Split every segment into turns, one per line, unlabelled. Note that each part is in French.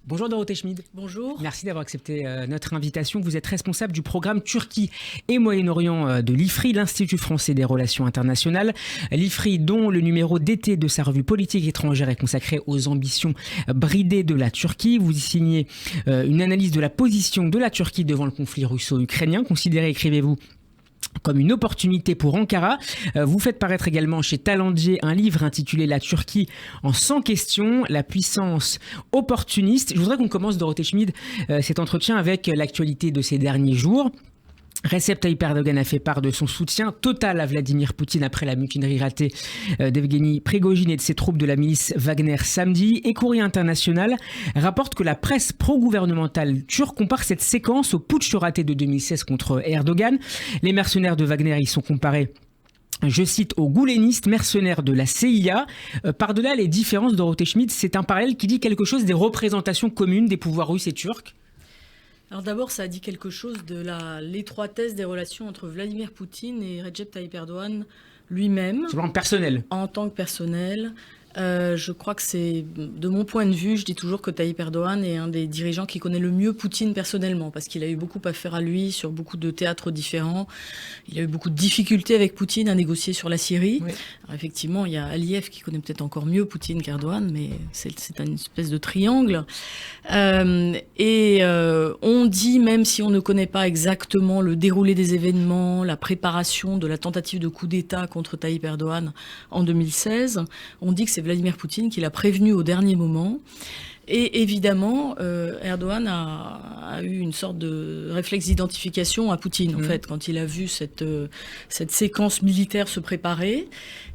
Bonjour Dorothée Schmid.
Bonjour.
Merci d'avoir accepté notre invitation. Vous êtes responsable du programme Turquie et Moyen-Orient de l'IFRI, l'Institut français des relations internationales. L'IFRI, dont le numéro d'été de sa revue politique étrangère est consacré aux ambitions bridées de la Turquie. Vous y signez une analyse de la position de la Turquie devant le conflit russo-ukrainien, considéré, écrivez-vous, comme une opportunité pour Ankara. Vous faites paraître également chez Talendier un livre intitulé La Turquie en 100 questions, la puissance opportuniste. Je voudrais qu'on commence, Dorothée Schmid, cet entretien avec l'actualité de ces derniers jours. Recep Tayyip Erdogan a fait part de son soutien total à Vladimir Poutine après la mutinerie ratée d'Evgeny Prigojine et de ses troupes de la milice Wagner samedi. Et Courrier International rapporte que la presse pro-gouvernementale turque compare cette séquence au putsch raté de 2016 contre Erdogan. Les mercenaires de Wagner y sont comparés, je cite, aux goulénistes mercenaires de la CIA. Par-delà les différences, Dorothée Schmid, c'est un parallèle qui dit quelque chose des représentations communes des pouvoirs russes et turcs.
Alors d'abord, ça dit quelque chose de l'étroitesse des relations entre Vladimir Poutine et Recep Tayyip Erdogan lui-même.
C'est vraiment personnel.
En tant que personnel. Je crois que c'est, de mon point de vue, je dis toujours que Tayyip Erdogan est un des dirigeants qui connaît le mieux Poutine personnellement, parce qu'il a eu beaucoup à faire à lui sur beaucoup de théâtres différents. Il a eu beaucoup de difficultés avec Poutine à négocier sur la Syrie. Oui. Alors effectivement, il y a Aliyev qui connaît peut-être encore mieux Poutine qu'Erdogan, mais c'est une espèce de triangle. On dit, même si on ne connaît pas exactement le déroulé des événements, la préparation de la tentative de coup d'État contre Tayyip Erdogan en 2016, on dit que c'est Vladimir Poutine qui l'a prévenu au dernier moment. Et évidemment, Erdogan a eu une sorte de réflexe d'identification à Poutine, en fait, quand il a vu cette séquence militaire se préparer.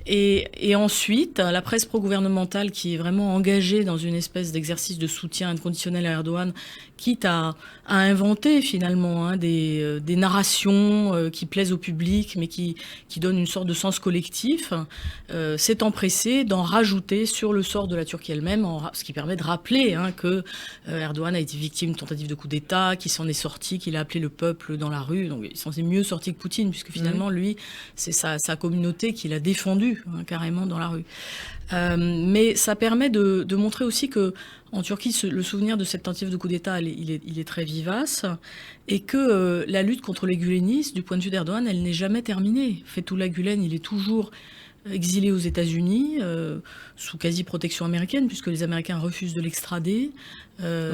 Et ensuite, la presse pro-gouvernementale qui est vraiment engagée dans une espèce d'exercice de soutien inconditionnel à Erdogan, quitte à inventer finalement des narrations qui plaisent au public, mais qui donnent une sorte de sens collectif, s'est empressé d'en rajouter sur le sort de la Turquie elle-même, ce qui permet de rappeler que Erdogan a été victime d'une tentative de coup d'État, qu'il s'en est sorti, qu'il a appelé le peuple dans la rue. Donc il s'en est mieux sorti que Poutine, puisque finalement, lui, c'est sa communauté qu'il a défendue carrément dans la rue. Mais ça permet de montrer aussi que en Turquie, le souvenir de cette tentative de coup d'État, il est très vivace, et que la lutte contre les gulenistes, du point de vue d'Erdogan, elle n'est jamais terminée. Fethullah Gülen, il est toujours exilé aux États-Unis, sous quasi-protection américaine, puisque les Américains refusent de l'extrader.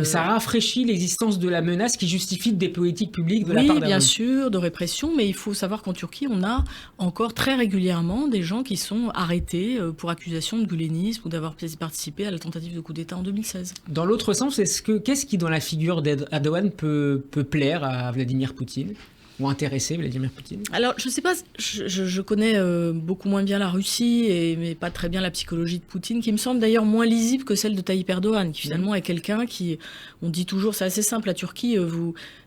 Ça rafraîchit l'existence de la menace qui justifie des politiques publiques de la part d'Erdogan.
Oui, bien sûr, de répression, mais il faut savoir qu'en Turquie, on a encore très régulièrement des gens qui sont arrêtés pour accusation de gulénisme ou d'avoir participé à la tentative de coup d'État en 2016.
Dans l'autre sens, qu'est-ce qui, dans la figure d'Erdogan, peut plaire à Vladimir Poutine ? Ou intéresser Vladimir Poutine?
Alors, je ne sais pas, je connais beaucoup moins bien la Russie, mais pas très bien la psychologie de Poutine, qui me semble d'ailleurs moins lisible que celle de Tayyip Erdogan, qui finalement est quelqu'un qui, on dit toujours, c'est assez simple, la Turquie,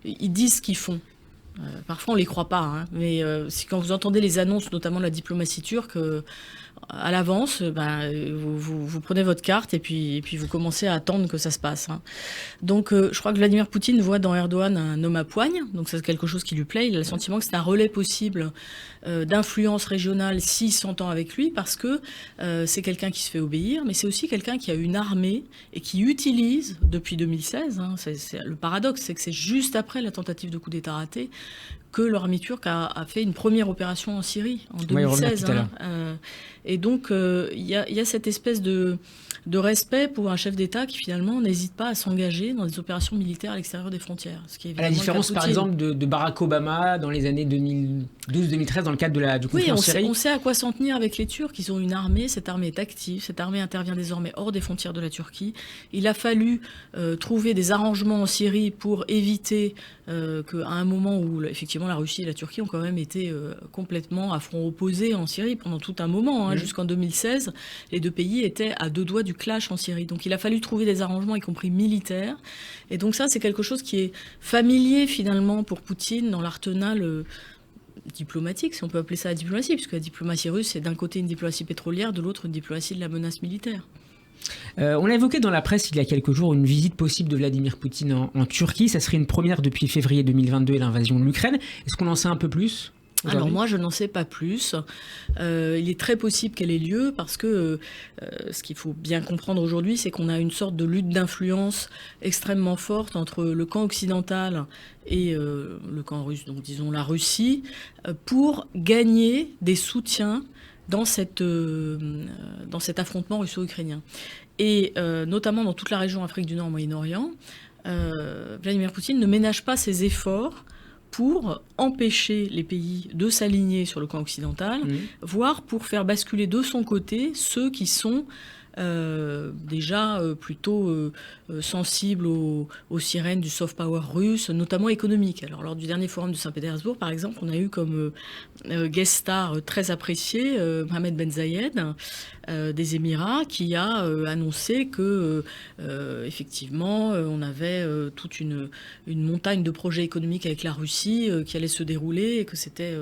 ils disent ce qu'ils font. Parfois, on ne les croit pas, mais quand vous entendez les annonces, notamment de la diplomatie turque, à l'avance, vous prenez votre carte et puis vous commencez à attendre que ça se passe. Donc je crois que Vladimir Poutine voit dans Erdogan un homme à poigne, donc c'est quelque chose qui lui plaît. Il a le sentiment que c'est un relais possible d'influence régionale s'il s'entend avec lui, parce que c'est quelqu'un qui se fait obéir, mais c'est aussi quelqu'un qui a une armée et qui utilise, depuis 2016, le paradoxe, c'est que c'est juste après la tentative de coup d'État raté que l'armée turque a fait une première opération en Syrie, en 2016. Et donc, il y a cette espèce de respect pour un chef d'État qui, finalement, n'hésite pas à s'engager dans des opérations militaires à l'extérieur des frontières. Ce qui est
à la différence, par exemple, de Barack Obama dans les années 2012-2013, dans le cadre du conflit en Syrie.
On sait à quoi s'en tenir avec les Turcs. Ils ont une armée, cette armée est active, cette armée intervient désormais hors des frontières de la Turquie. Il a fallu trouver des arrangements en Syrie pour éviter qu'à un moment où, effectivement, la Russie et la Turquie ont quand même été complètement à front opposé en Syrie pendant tout un moment. Jusqu'en 2016, les deux pays étaient à deux doigts du clash en Syrie. Donc il a fallu trouver des arrangements, y compris militaires. Et donc ça, c'est quelque chose qui est familier, finalement, pour Poutine dans l'arsenal diplomatique, si on peut appeler ça la diplomatie, puisque la diplomatie russe, c'est d'un côté une diplomatie pétrolière, de l'autre une diplomatie de la menace militaire.
On a évoqué dans la presse il y a quelques jours une visite possible de Vladimir Poutine en Turquie. Ça serait une première depuis février 2022 et l'invasion de l'Ukraine. Est-ce qu'on en sait un peu plus ?
Alors moi, je n'en sais pas plus. Il est très possible qu'elle ait lieu parce que ce qu'il faut bien comprendre aujourd'hui, c'est qu'on a une sorte de lutte d'influence extrêmement forte entre le camp occidental et le camp russe, donc disons la Russie, pour gagner des soutiens dans cet affrontement russo-ukrainien. Et notamment dans toute la région Afrique du Nord, Moyen-Orient, Vladimir Poutine ne ménage pas ses efforts pour empêcher les pays de s'aligner sur le camp occidental, voire pour faire basculer de son côté ceux qui sont déjà plutôt sensibles aux sirènes du soft power russe, notamment économique. Alors, lors du dernier forum de Saint-Pétersbourg, par exemple, on a eu comme guest star très apprécié Mohamed Ben Zayed des Émirats, qui a annoncé que effectivement on avait toute une montagne de projets économiques avec la Russie qui allait se dérouler et que c'était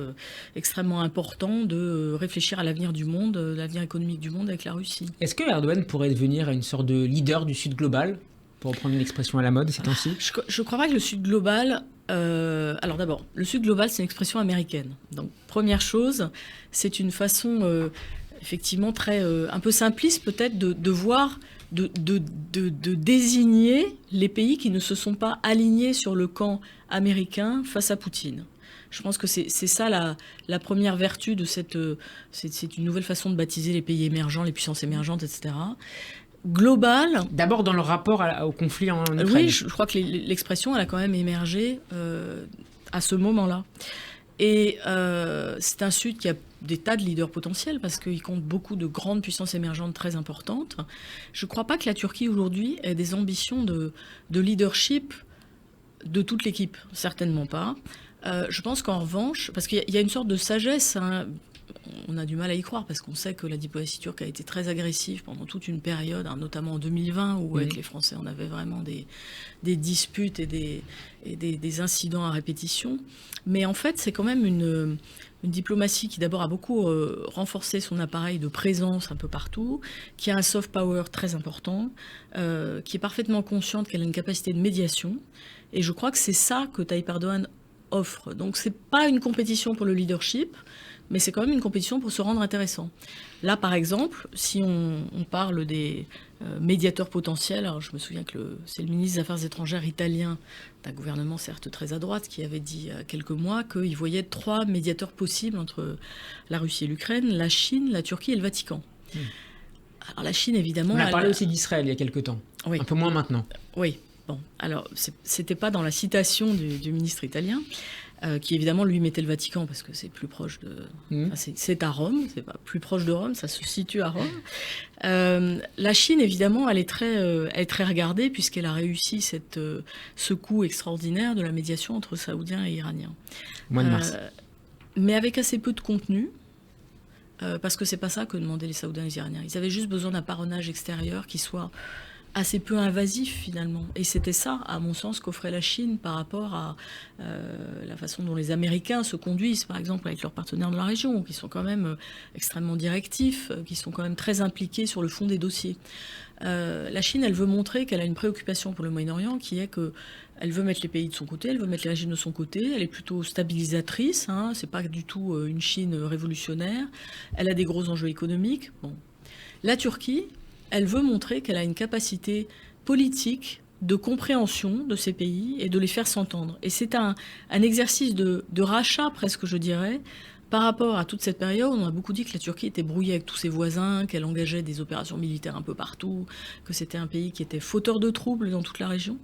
extrêmement important de réfléchir à l'avenir du monde, l'avenir économique du monde avec la Russie.
Est-ce que Erdogan pourrait devenir une sorte de leader du Sud global, pour reprendre une expression à la mode ces temps-ci?
Je ne crois pas que le Sud global... alors d'abord, le Sud global, c'est une expression américaine. Donc première chose, c'est une façon effectivement très un peu simpliste peut-être de voir, de désigner les pays qui ne se sont pas alignés sur le camp américain face à Poutine. Je pense que c'est ça la première vertu de cette... C'est une nouvelle façon de baptiser les pays émergents, les puissances émergentes, etc. Global.
D'abord dans le rapport au conflit en Ukraine.
Oui, je crois que l'expression, elle a quand même émergé à ce moment-là. Et c'est un Sud qui a des tas de leaders potentiels parce qu'il compte beaucoup de grandes puissances émergentes très importantes. Je ne crois pas que la Turquie aujourd'hui ait des ambitions de leadership de toute l'équipe, certainement pas. Je pense qu'en revanche, parce qu'il y a une sorte de sagesse, hein, on a du mal à y croire parce qu'on sait que la diplomatie turque a été très agressive pendant toute une période, hein, notamment en 2020 où avec les Français on avait vraiment des disputes et des incidents à répétition. Mais en fait c'est quand même une diplomatie qui d'abord a beaucoup renforcé son appareil de présence un peu partout, qui a un soft power très important, qui est parfaitement consciente qu'elle a une capacité de médiation. Et je crois que c'est ça que Tayyip Erdogan offre. Donc c'est pas une compétition pour le leadership, mais c'est quand même une compétition pour se rendre intéressant. Là, par exemple, si on parle des médiateurs potentiels, alors je me souviens que c'est le ministre des Affaires étrangères italien, d'un gouvernement certes très à droite, qui avait dit il y a quelques mois qu'il voyait 3 médiateurs possibles entre la Russie et l'Ukraine, la Chine, la Turquie et le Vatican. Alors la Chine, évidemment...
On a parlé aussi d'Israël il y a quelques temps,
oui.
Un peu moins maintenant.
Oui, bon, alors c'était pas dans la citation du ministre italien, qui évidemment lui mettait le Vatican parce que c'est plus proche de... C'est à Rome, c'est pas plus proche de Rome, ça se situe à Rome. La Chine, évidemment, elle est très regardée puisqu'elle a réussi ce coup extraordinaire de la médiation entre Saoudiens et Iraniens.
Mois de mars.
Mais avec assez peu de contenu, parce que c'est pas ça que demandaient les Saoudiens et les Iraniens. Ils avaient juste besoin d'un parrainage extérieur qui soit assez peu invasif finalement. Et c'était ça, à mon sens, qu'offrait la Chine par rapport à la façon dont les Américains se conduisent, par exemple, avec leurs partenaires de la région, qui sont quand même extrêmement directifs, qui sont quand même très impliqués sur le fond des dossiers. La Chine, elle veut montrer qu'elle a une préoccupation pour le Moyen-Orient, qui est qu'elle veut mettre les pays de son côté, elle veut mettre les régimes de son côté, elle est plutôt stabilisatrice, hein, c'est pas du tout une Chine révolutionnaire, elle a des gros enjeux économiques. Bon. La Turquie, elle veut montrer qu'elle a une capacité politique de compréhension de ces pays et de les faire s'entendre. Et c'est un exercice de rachat, presque, je dirais, par rapport à toute cette période. On a beaucoup dit que la Turquie était brouillée avec tous ses voisins, qu'elle engageait des opérations militaires un peu partout, que c'était un pays qui était fauteur de troubles dans toute la région.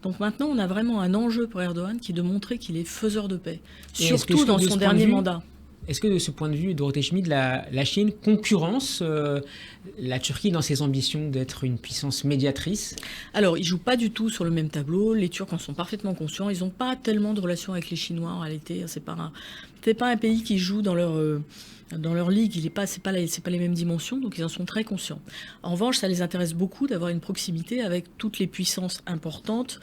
Donc maintenant, on a vraiment un enjeu pour Erdogan qui est de montrer qu'il est faiseur de paix, surtout dans son dernier mandat.
Est-ce que de ce point de vue, Dorothée Schmid, la Chine concurrence la Turquie dans ses ambitions d'être une puissance médiatrice? Alors,
ils ne jouent pas du tout sur le même tableau. Les Turcs en sont parfaitement conscients. Ils n'ont pas tellement de relations avec les Chinois en réalité. Ce n'est pas un pays qui joue dans leur ligue. C'est pas les mêmes dimensions, donc ils en sont très conscients. En revanche, ça les intéresse beaucoup d'avoir une proximité avec toutes les puissances importantes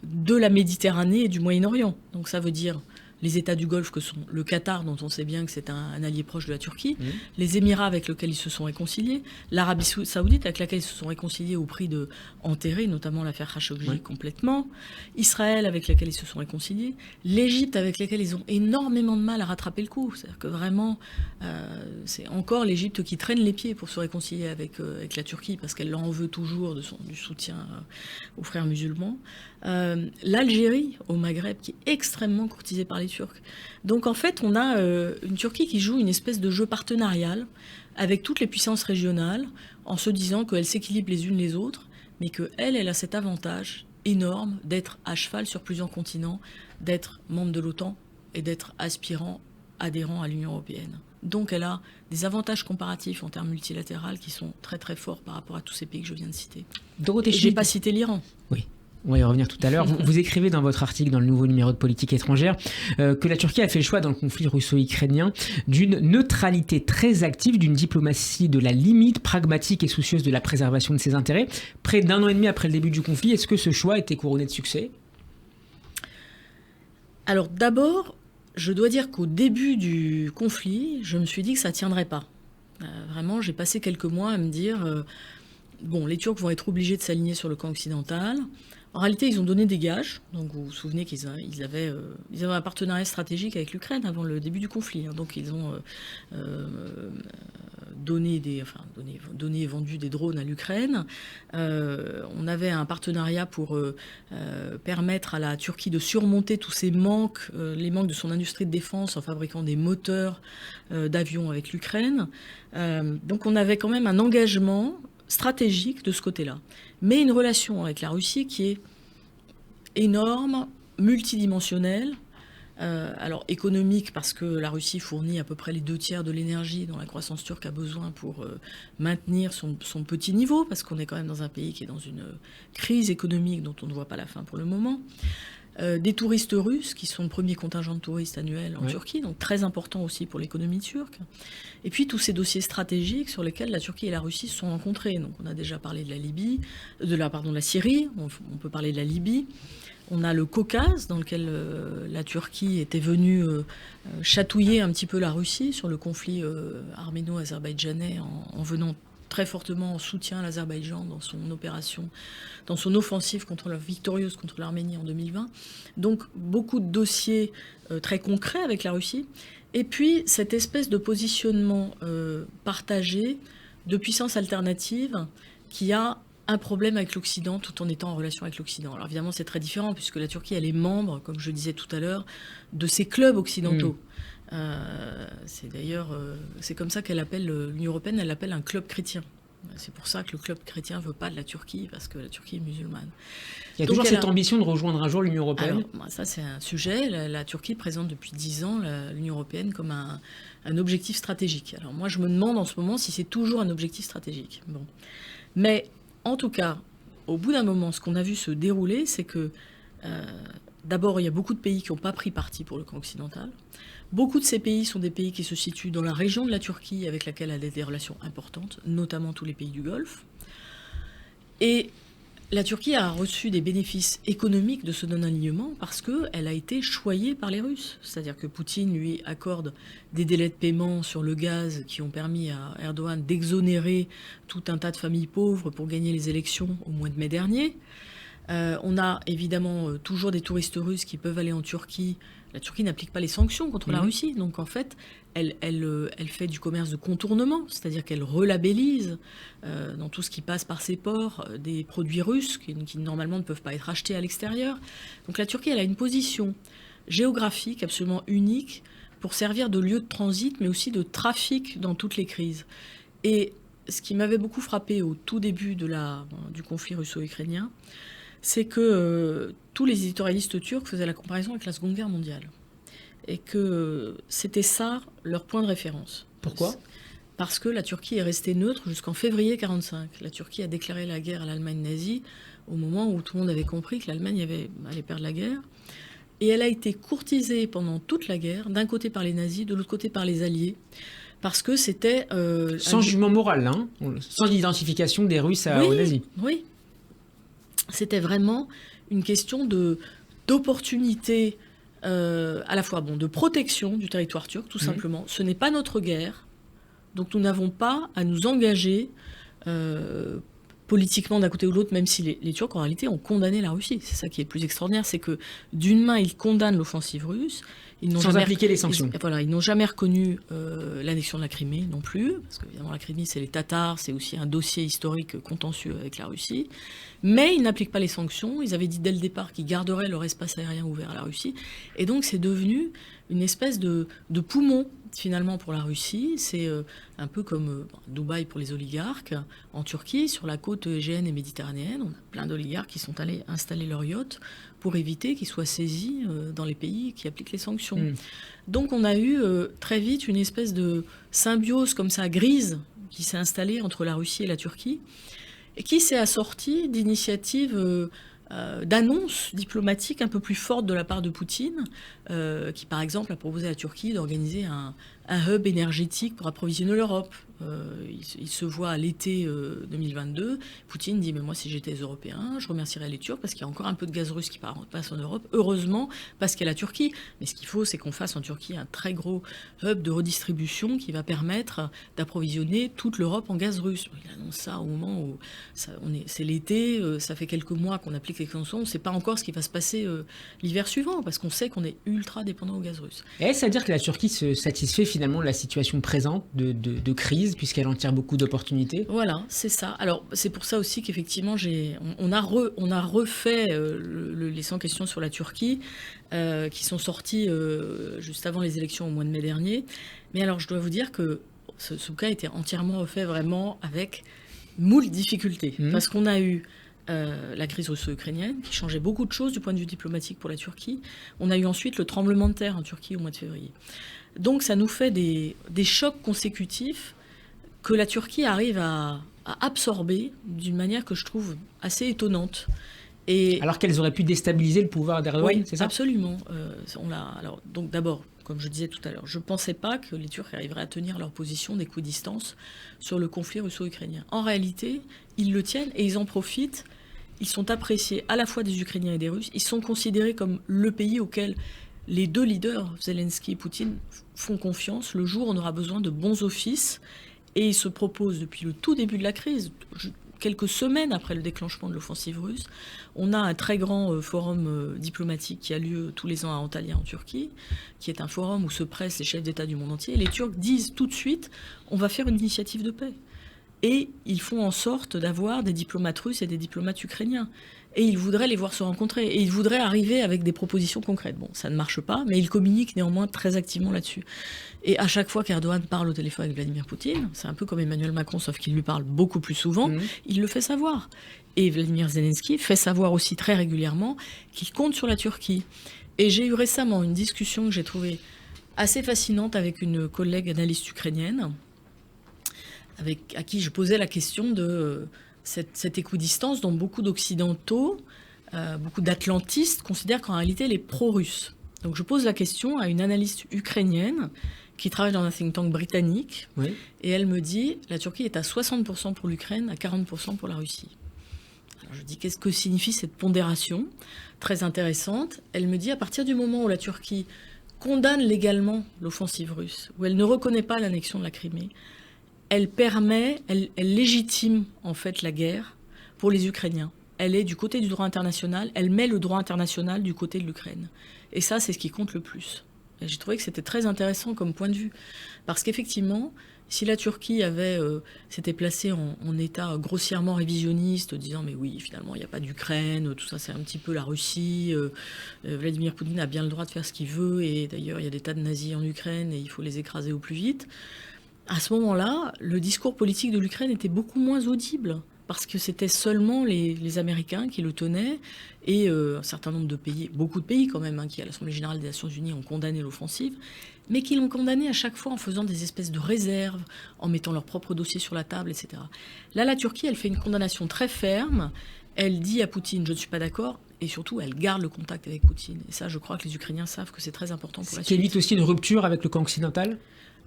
de la Méditerranée et du Moyen-Orient. Donc ça veut dire les États du Golfe que sont le Qatar, dont on sait bien que c'est un allié proche de la Turquie, les Émirats avec lesquels ils se sont réconciliés, l'Arabie Saoudite avec laquelle ils se sont réconciliés au prix de enterrer notamment l'affaire Khashoggi complètement, Israël avec laquelle ils se sont réconciliés, l'Égypte avec laquelle ils ont énormément de mal à rattraper le coup. C'est-à-dire que vraiment, c'est encore l'Égypte qui traîne les pieds pour se réconcilier avec la Turquie parce qu'elle en veut toujours du soutien aux frères musulmans. L'Algérie au Maghreb qui est extrêmement courtisée par les Turcs. Donc en fait, on a une Turquie qui joue une espèce de jeu partenarial avec toutes les puissances régionales en se disant qu'elles s'équilibrent les unes les autres, mais qu'elle a cet avantage énorme d'être à cheval sur plusieurs continents, d'être membre de l'OTAN et d'être adhérent à l'Union européenne. Donc elle a des avantages comparatifs en termes multilatéraux qui sont très très forts par rapport à tous ces pays que je viens de citer.
Dorothée
Schmitt, je n'ai pas cité l'Iran.
Oui. On va y revenir tout à l'heure. Vous écrivez dans votre article, dans le nouveau numéro de Politique étrangère, que la Turquie a fait le choix dans le conflit russo-ukrainien d'une neutralité très active, d'une diplomatie de la limite, pragmatique et soucieuse de la préservation de ses intérêts. Près d'un an et demi après le début du conflit, est-ce que ce choix était couronné de succès ?
Alors d'abord, je dois dire qu'au début du conflit, je me suis dit que ça ne tiendrait pas. Vraiment, j'ai passé quelques mois à me dire, bon, les Turcs vont être obligés de s'aligner sur le camp occidental. En réalité, ils ont donné des gages. Donc, vous vous souvenez qu'ils avaient un partenariat stratégique avec l'Ukraine avant le début du conflit. Donc, ils ont donné et vendu des drones à l'Ukraine. On avait un partenariat pour permettre à la Turquie de surmonter tous ces manques, les manques de son industrie de défense en fabriquant des moteurs d'avions avec l'Ukraine. Donc, on avait quand même un engagement stratégique de ce côté-là. Mais une relation avec la Russie qui est énorme, multidimensionnelle, alors économique parce que la Russie fournit à peu près les 2/3 de l'énergie dont la croissance turque a besoin pour maintenir son petit niveau, parce qu'on est quand même dans un pays qui est dans une crise économique dont on ne voit pas la fin pour le moment. Des touristes russes qui sont le premier contingent de touristes annuel en Turquie, donc très important aussi pour l'économie turque. Et puis tous ces dossiers stratégiques sur lesquels la Turquie et la Russie se sont rencontrés. Donc on a déjà parlé de la Syrie, on peut parler de la Libye. On a le Caucase dans lequel la Turquie était venue chatouiller un petit peu la Russie sur le conflit arméno-azerbaïdjanais en venant très fortement en soutien à l'Azerbaïdjan dans son opération, dans son offensive victorieuse contre l'Arménie en 2020. Donc beaucoup de dossiers très concrets avec la Russie. Et puis cette espèce de positionnement partagé de puissance alternative qui a un problème avec l'Occident tout en étant en relation avec l'Occident. Alors évidemment c'est très différent puisque la Turquie elle est membre, comme je disais tout à l'heure, de ces clubs occidentaux. C'est comme ça qu'elle appelle l'Union européenne, elle l'appelle un club chrétien. C'est pour ça que le club chrétien ne veut pas de la Turquie, parce que la Turquie est musulmane.
Il y a toujours cette ambition de rejoindre un jour l'Union européenne.
Alors, ça c'est un sujet. La Turquie présente depuis 10 ans l'Union européenne comme un objectif stratégique. Alors moi je me demande en ce moment si c'est toujours un objectif stratégique. Bon. Mais en tout cas, au bout d'un moment, ce qu'on a vu se dérouler, c'est que d'abord il y a beaucoup de pays qui n'ont pas pris parti pour le camp occidental. Beaucoup de ces pays sont des pays qui se situent dans la région de la Turquie avec laquelle elle a des relations importantes, notamment tous les pays du Golfe. Et la Turquie a reçu des bénéfices économiques de ce non-alignement parce qu'elle a été choyée par les Russes. C'est-à-dire que Poutine lui accorde des délais de paiement sur le gaz qui ont permis à Erdogan d'exonérer tout un tas de familles pauvres pour gagner les élections au mois de mai dernier. On a évidemment toujours des touristes russes qui peuvent aller en Turquie. La Turquie n'applique pas les sanctions contre la Russie. Donc en fait, elle fait du commerce de contournement, c'est-à-dire qu'elle relabellise dans tout ce qui passe par ses ports des produits russes qui normalement ne peuvent pas être achetés à l'extérieur. Donc la Turquie, elle a une position géographique absolument unique pour servir de lieu de transit, mais aussi de trafic dans toutes les crises. Et ce qui m'avait beaucoup frappé au tout début du conflit russo-ukrainien, c'est que tous les éditorialistes turcs faisaient la comparaison avec la Seconde Guerre mondiale. Et que c'était ça leur point de référence.
Pourquoi ?
Parce que la Turquie est restée neutre jusqu'en février 1945. La Turquie a déclaré la guerre à l'Allemagne nazie au moment où tout le monde avait compris que l'Allemagne allait perdre la guerre. Et elle a été courtisée pendant toute la guerre, d'un côté par les nazis, de l'autre côté par les alliés. Parce que c'était...
sans jugement moral, hein, sans identification des Russes aux nazis.
Oui. C'était vraiment une question d'opportunité à la fois de protection du territoire turc, tout simplement. Ce n'est pas notre guerre, donc nous n'avons pas à nous engager politiquement d'un côté ou de l'autre, même si les Turcs, en réalité, ont condamné la Russie. C'est ça qui est le plus extraordinaire, c'est que d'une main, ils condamnent l'offensive russe,
sans appliquer les sanctions.
Ils n'ont jamais reconnu l'annexion de la Crimée non plus, parce qu'évidemment la Crimée c'est les Tatars, c'est aussi un dossier historique contentieux avec la Russie, mais ils n'appliquent pas les sanctions. Ils avaient dit dès le départ qu'ils garderaient leur espace aérien ouvert à la Russie, et donc c'est devenu une espèce de poumon finalement pour la Russie. C'est un peu comme Dubaï pour les oligarques. En Turquie, sur la côte égéenne et méditerranéenne, on a plein d'oligarques qui sont allés installer leurs yachts pour éviter qu'ils soient saisis dans les pays qui appliquent les sanctions. Donc on a eu très vite une espèce de symbiose comme ça grise qui s'est installée entre la Russie et la Turquie et qui s'est assortie d'initiatives d'annonces diplomatiques un peu plus fortes de la part de Poutine, qui par exemple a proposé à la Turquie d'organiser un hub énergétique pour approvisionner l'Europe. Il se voit à l'été 2022, Poutine dit « mais moi si j'étais européen, je remercierais les Turcs parce qu'il y a encore un peu de gaz russe qui passe en Europe, heureusement parce qu'il y a la Turquie, mais ce qu'il faut c'est qu'on fasse en Turquie un très gros hub de redistribution qui va permettre d'approvisionner toute l'Europe en gaz russe ». Il annonce ça au moment où c'est l'été, ça fait quelques mois qu'on applique les sanctions, on ne sait pas encore ce qui va se passer l'hiver suivant parce qu'on sait qu'on est ultra dépendant au gaz russe.
Est-ce à dire que la Turquie se satisfait finalement de la situation présente de crise, puisqu'elle en tire beaucoup d'opportunités?
Voilà, c'est ça. Alors, c'est pour ça aussi qu'effectivement, on a refait les 100 questions sur la Turquie, qui sont sorties juste avant les élections au mois de mai dernier. Mais alors, je dois vous dire que ce cas a été entièrement refait vraiment avec moult difficultés. Parce qu'on a eu la crise russo-ukrainienne, qui changeait beaucoup de choses du point de vue diplomatique pour la Turquie. On a eu ensuite le tremblement de terre en Turquie au mois de février. Donc ça nous fait des chocs consécutifs que la Turquie arrive à absorber d'une manière que je trouve assez étonnante.
Alors qu'elles auraient pu déstabiliser le pouvoir d'Erdogan,
oui,
c'est ça?
Absolument. Donc d'abord, comme je disais tout à l'heure, je ne pensais pas que les Turcs arriveraient à tenir leur position d'équidistance sur le conflit russo-ukrainien. En réalité, ils le tiennent et ils en profitent. Ils sont appréciés à la fois des Ukrainiens et des Russes. Ils sont considérés comme le pays auquel les deux leaders, Zelensky et Poutine, font confiance le jour où on aura besoin de bons offices. Et ils se proposent depuis le tout début de la crise, quelques semaines après le déclenchement de l'offensive russe, on a un très grand forum diplomatique qui a lieu tous les ans à Antalya en Turquie, qui est un forum où se pressent les chefs d'État du monde entier. Et les Turcs disent tout de suite, on va faire une initiative de paix. Et ils font en sorte d'avoir des diplomates russes et des diplomates ukrainiens. Et ils voudraient les voir se rencontrer. Et ils voudraient arriver avec des propositions concrètes. Bon, ça ne marche pas, mais ils communiquent néanmoins très activement là-dessus. Et à chaque fois qu'Erdogan parle au téléphone avec Vladimir Poutine, c'est un peu comme Emmanuel Macron, sauf qu'il lui parle beaucoup plus souvent, il le fait savoir. Et Vladimir Zelensky fait savoir aussi très régulièrement qu'il compte sur la Turquie. Et j'ai eu récemment une discussion que j'ai trouvée assez fascinante avec une collègue analyste ukrainienne, à qui je posais la question de cette équidistance dont beaucoup d'Occidentaux, beaucoup d'Atlantistes considèrent qu'en réalité elle est pro-russe. Donc je pose la question à une analyste ukrainienne qui travaille dans un think tank britannique, et elle me dit la Turquie est à 60% pour l'Ukraine, à 40% pour la Russie. Alors je dis qu'est-ce que signifie cette pondération très intéressante. Elle me dit à partir du moment où la Turquie condamne légalement l'offensive russe, où elle ne reconnaît pas l'annexion de la Crimée, elle légitime en fait la guerre pour les Ukrainiens. Elle est du côté du droit international, elle met le droit international du côté de l'Ukraine. Et ça, c'est ce qui compte le plus. Et j'ai trouvé que c'était très intéressant comme point de vue. Parce qu'effectivement, si la Turquie s'était placée en état grossièrement révisionniste, disant mais oui, finalement, il n'y a pas d'Ukraine, tout ça, c'est un petit peu la Russie, Vladimir Poutine a bien le droit de faire ce qu'il veut, et d'ailleurs, il y a des tas de nazis en Ukraine, et il faut les écraser au plus vite. À ce moment-là, le discours politique de l'Ukraine était beaucoup moins audible, parce que c'était seulement les Américains qui le tenaient, et un certain nombre de pays, beaucoup de pays quand même, qui à l'Assemblée générale des Nations Unies ont condamné l'offensive, mais qui l'ont condamné à chaque fois en faisant des espèces de réserves, en mettant leur propre dossier sur la table, etc. Là, la Turquie, elle fait une condamnation très ferme, elle dit à Poutine « je ne suis pas d'accord », et surtout, elle garde le contact avec Poutine. Et ça, je crois que les Ukrainiens savent que c'est très important pour la suite.
Ce qui évite aussi une rupture avec le camp occidental ?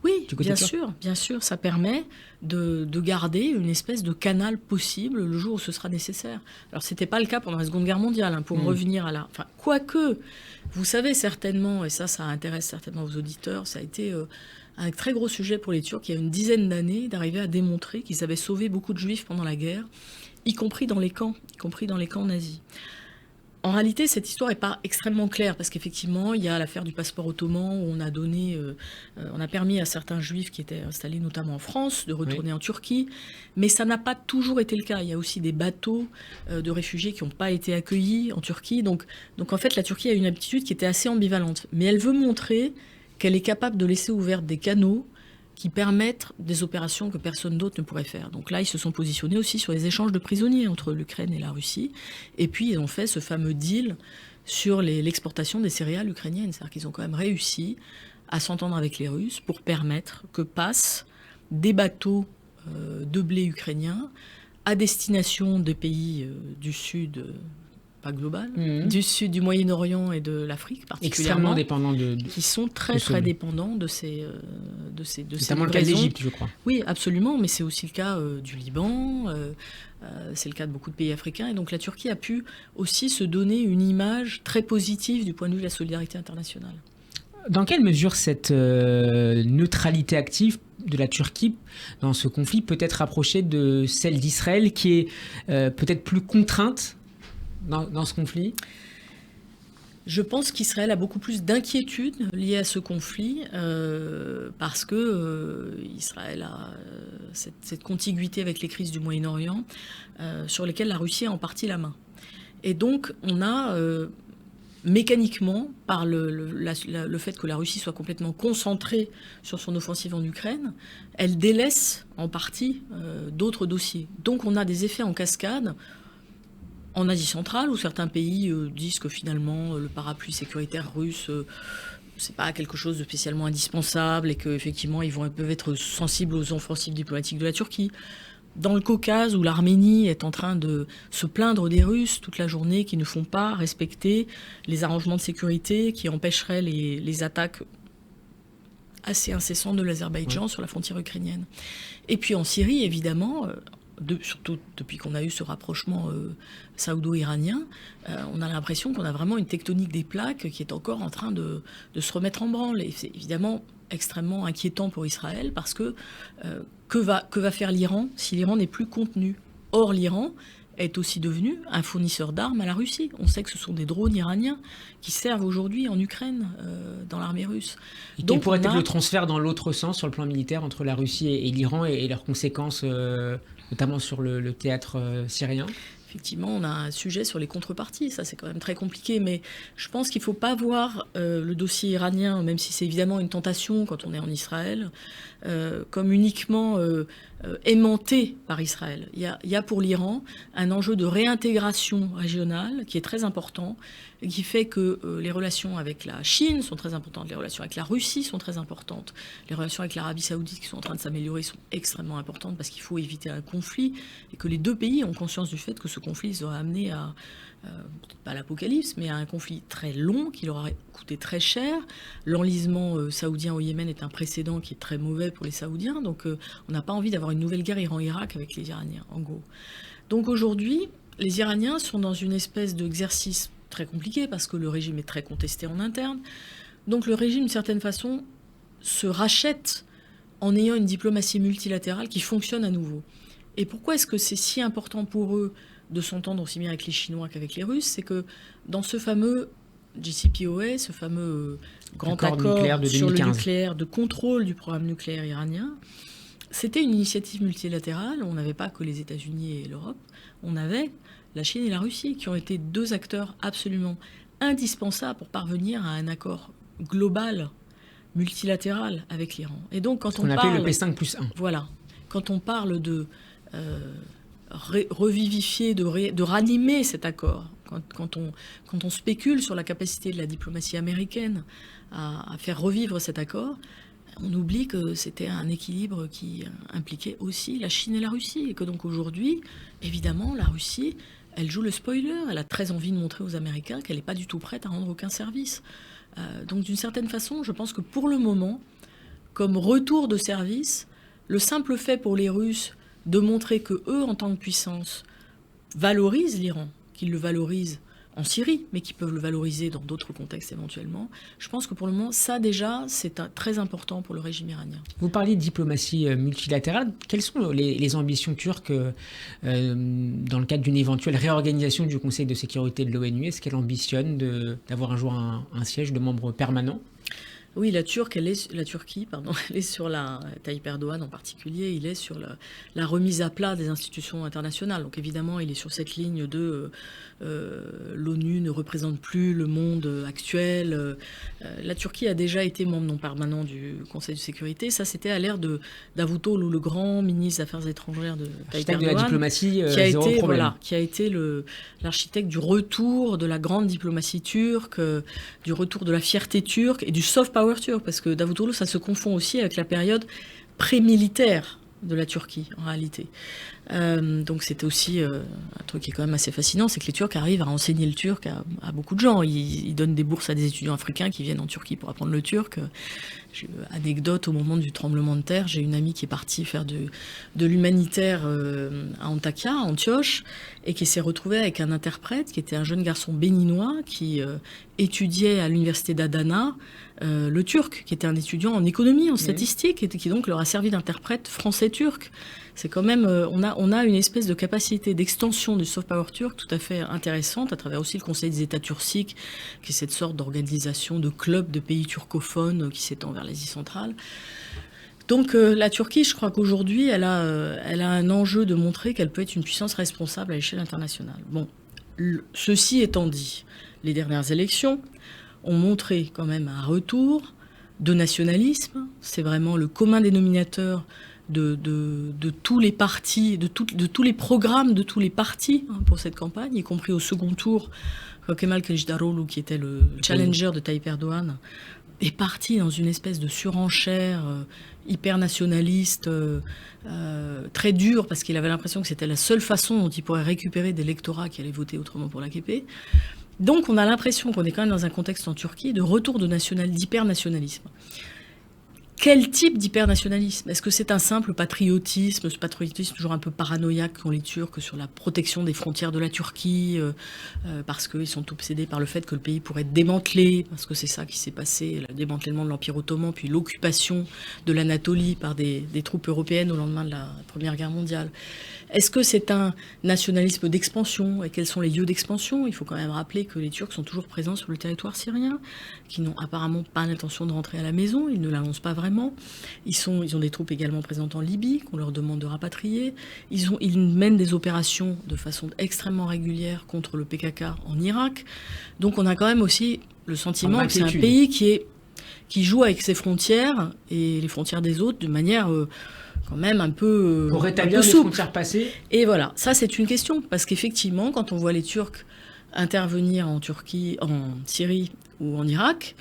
Oui,
du côté
bien sûr, ça permet de garder une espèce de canal possible le jour où ce sera nécessaire. Alors, ce n'était pas le cas pendant la Seconde Guerre mondiale, pour revenir à la... Enfin, quoique, vous savez certainement, et ça intéresse certainement vos auditeurs, ça a été un très gros sujet pour les Turcs, il y a une dizaine d'années, d'arriver à démontrer qu'ils avaient sauvé beaucoup de Juifs pendant la guerre, y compris dans les camps nazis. En réalité, cette histoire n'est pas extrêmement claire parce qu'effectivement, il y a l'affaire du passeport ottoman où on a permis à certains juifs qui étaient installés notamment en France de retourner en Turquie, mais ça n'a pas toujours été le cas. Il y a aussi des bateaux de réfugiés qui n'ont pas été accueillis en Turquie. Donc en fait, la Turquie a une attitude qui était assez ambivalente, mais elle veut montrer qu'elle est capable de laisser ouverts des canaux qui permettent des opérations que personne d'autre ne pourrait faire. Donc là, ils se sont positionnés aussi sur les échanges de prisonniers entre l'Ukraine et la Russie. Et puis, ils ont fait ce fameux deal sur l'exportation des céréales ukrainiennes. C'est-à-dire qu'ils ont quand même réussi à s'entendre avec les Russes pour permettre que passent des bateaux de blé ukrainien à destination des pays du Sud, pas global, du Sud, du Moyen-Orient et de l'Afrique particulièrement,
extrêmement dépendants
qui sont très dépendants de ces
notamment le cas d'Égypte, je crois.
Oui, absolument, mais c'est aussi le cas du Liban, c'est le cas de beaucoup de pays africains, et donc la Turquie a pu aussi se donner une image très positive du point de vue de la solidarité internationale.
Dans quelle mesure cette neutralité active de la Turquie dans ce conflit peut être rapprochée de celle d'Israël, qui est peut-être plus contrainte dans ce conflit?
Je pense qu'Israël a beaucoup plus d'inquiétudes liées à ce conflit parce que Israël a cette contiguïté avec les crises du Moyen-Orient sur lesquelles la Russie a en partie la main. Et donc on a mécaniquement, par le fait que la Russie soit complètement concentrée sur son offensive en Ukraine, elle délaisse en partie d'autres dossiers. Donc on a des effets en cascade en Asie centrale, où certains pays disent que finalement le parapluie sécuritaire russe, c'est pas quelque chose de spécialement indispensable et qu'effectivement ils peuvent être sensibles aux offensives diplomatiques de la Turquie. Dans le Caucase, où l'Arménie est en train de se plaindre des Russes toute la journée, qui ne font pas respecter les arrangements de sécurité, qui empêcheraient les attaques assez incessantes de l'Azerbaïdjan sur la frontière ukrainienne. Et puis en Syrie, évidemment, surtout depuis qu'on a eu ce rapprochement saoudo-iranien, on a l'impression qu'on a vraiment une tectonique des plaques qui est encore en train de se remettre en branle. Et c'est évidemment extrêmement inquiétant pour Israël parce que que va faire l'Iran si l'Iran n'est plus contenu? Or, l'Iran est aussi devenu un fournisseur d'armes à la Russie. On sait que ce sont des drones iraniens qui servent aujourd'hui en Ukraine, dans l'armée russe.
Et quel pourrait être le transfert dans l'autre sens sur le plan militaire entre la Russie et l'Iran et leurs conséquences, notamment sur le théâtre syrien?
Effectivement, on a un sujet sur les contreparties, ça c'est quand même très compliqué, mais je pense qu'il ne faut pas voir le dossier iranien, même si c'est évidemment une tentation quand on est en Israël, comme uniquement aimanté par Israël. Il y a pour l'Iran un enjeu de réintégration régionale qui est très important, et qui fait que les relations avec la Chine sont très importantes, les relations avec la Russie sont très importantes, les relations avec l'Arabie Saoudite qui sont en train de s'améliorer sont extrêmement importantes parce qu'il faut éviter un conflit et que les deux pays ont conscience du fait que ce conflit les aurait amenés à, peut-être pas l'apocalypse, mais à un conflit très long qui leur aurait coûté très cher. L'enlisement saoudien au Yémen est un précédent qui est très mauvais pour les Saoudiens, donc on n'a pas envie d'avoir une nouvelle guerre Iran-Irak avec les Iraniens, en gros. Donc aujourd'hui, les Iraniens sont dans une espèce d'exercice très compliqué parce que le régime est très contesté en interne. Donc le régime, d'une certaine façon, se rachète en ayant une diplomatie multilatérale qui fonctionne à nouveau. Et pourquoi est-ce que c'est si important pour eux de s'entendre aussi bien avec les Chinois qu'avec les Russes? C'est que dans ce fameux JCPOA, ce fameux grand accord sur le nucléaire, de contrôle du programme nucléaire iranien, c'était une initiative multilatérale. On n'avait pas que les États-Unis et l'Europe, on avait la Chine et la Russie, qui ont été deux acteurs absolument indispensables pour parvenir à un accord global, multilatéral avec l'Iran. Et donc, quand on
appelle le P5+1.
Voilà. Quand on parle de revivifier, de ranimer cet accord, quand on spécule sur la capacité de la diplomatie américaine à faire revivre cet accord, on oublie que c'était un équilibre qui impliquait aussi la Chine et la Russie. Et que donc aujourd'hui, évidemment, la Russie, elle joue le spoiler, elle a très envie de montrer aux Américains qu'elle n'est pas du tout prête à rendre aucun service. Donc d'une certaine façon, je pense que pour le moment, comme retour de service, le simple fait pour les Russes de montrer que eux, en tant que puissance, valorisent l'Iran, qu'ils le valorisent en Syrie, mais qui peuvent le valoriser dans d'autres contextes éventuellement. Je pense que pour le moment, ça déjà, c'est très important pour le régime iranien.
Vous parliez de diplomatie multilatérale. Quelles sont les ambitions turques dans le cadre d'une éventuelle réorganisation du Conseil de sécurité de l'ONU? Est-ce qu'elle ambitionne d'avoir un jour un siège de membre permanent?
Oui, la Turquie, elle est sur Tayyip Erdogan en particulier, il est sur la remise à plat des institutions internationales. Donc évidemment, il est sur cette ligne de l'ONU ne représente plus le monde actuel. La Turquie a déjà été membre non permanent du Conseil de sécurité. Ça, c'était à l'ère de Davutoglu, le grand ministre des Affaires étrangères de Tayyip Erdogan,
de la diplomatie,
qui a été l'architecte du retour de la grande diplomatie turque, du retour de la fierté turque et du soft power turc, parce que Davutoglu, ça se confond aussi avec la période pré-militaire de la Turquie, en réalité. Donc c'était aussi un truc qui est quand même assez fascinant, c'est que les Turcs arrivent à enseigner le turc à beaucoup de gens. Ils donnent des bourses à des étudiants africains qui viennent en Turquie pour apprendre le turc. Anecdote, au moment du tremblement de terre, j'ai une amie qui est partie faire de l'humanitaire à Antakya, à Antioche, et qui s'est retrouvée avec un interprète qui était un jeune garçon béninois qui étudiait à l'université d'Adana le turc, qui était un étudiant en économie, en statistique, et qui donc leur a servi d'interprète français-turc. C'est quand même, on a une espèce de capacité d'extension du soft power turc tout à fait intéressante, à travers aussi le Conseil des États turciques, qui est cette sorte d'organisation de clubs de pays turcophones qui s'étend vers l'Asie centrale. Donc la Turquie, je crois qu'aujourd'hui, elle a un enjeu de montrer qu'elle peut être une puissance responsable à l'échelle internationale. Bon, ceci étant dit, les dernières élections ont montré quand même un retour de nationalisme. C'est vraiment le commun dénominateur de tous les partis, de tous les programmes de tous les partis pour cette campagne, y compris au second tour. Kemal Kılıçdaroğlu, qui était le challenger de Tayyip Erdogan, est parti dans une espèce de surenchère hyper nationaliste, très dure, parce qu'il avait l'impression que c'était la seule façon dont il pourrait récupérer des électorats qui allaient voter autrement pour l'AKP. Donc on a l'impression qu'on est quand même dans un contexte en Turquie de retour d'hypernationalisme. Quel type d'hypernationalisme? Est-ce que c'est un simple patriotisme, ce patriotisme toujours un peu paranoïaque qu'ont les Turcs sur la protection des frontières de la Turquie, parce qu'ils sont obsédés par le fait que le pays pourrait être démantelé, parce que c'est ça qui s'est passé, le démantèlement de l'Empire ottoman, puis l'occupation de l'Anatolie par des troupes européennes au lendemain de la Première Guerre mondiale. Est-ce que c'est un nationalisme d'expansion? Et quels sont les lieux d'expansion? Il faut quand même rappeler que les Turcs sont toujours présents sur le territoire syrien, qui n'ont apparemment pas l'intention de rentrer à la maison, ils ne l'annoncent pas vraiment. Ils ont des troupes également présentes en Libye, qu'on leur demande de rapatrier. Ils mènent des opérations de façon extrêmement régulière contre le PKK en Irak. Donc on a quand même aussi le sentiment que c'est un pays qui joue avec ses frontières et les frontières des autres de manière... quand même un peu
pour rétablir les frontières passées.
Et voilà, ça c'est une question, parce qu'effectivement, quand on voit les Turcs intervenir en Turquie, en Syrie ou en Irak,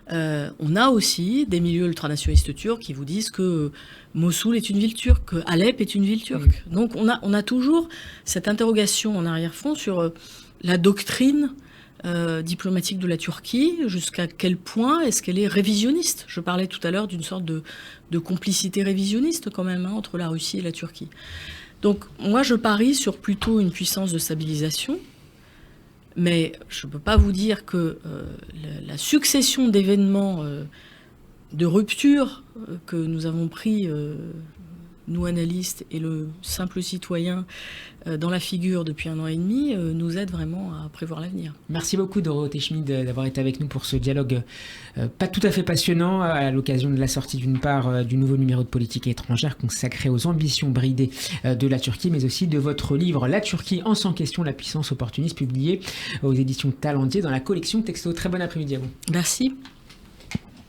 on a aussi des milieux ultranationalistes turcs qui vous disent que Mossoul est une ville turque, que Alep est une ville turque. Donc on a toujours cette interrogation en arrière-fond sur la doctrine diplomatique de la Turquie, jusqu'à quel point est-ce qu'elle est révisionniste. Je parlais tout à l'heure d'une sorte de complicité révisionniste quand même entre la Russie et la Turquie. Donc moi je parie sur plutôt une puissance de stabilisation, mais je ne peux pas vous dire que la succession d'événements de rupture que nous avons pris, nous analystes et le simple citoyen, dans la figure depuis 1 an et demi, nous aide vraiment à prévoir l'avenir.
Merci beaucoup Dorothée Schmid d'avoir été avec nous pour ce dialogue pas tout à fait passionnant à l'occasion de la sortie d'une part du nouveau numéro de Politique étrangère consacré aux ambitions bridées de la Turquie, mais aussi de votre livre La Turquie en 100 questions, la puissance opportuniste, publié aux éditions Talendier dans la collection Texto. Très bon après-midi à vous.
Merci.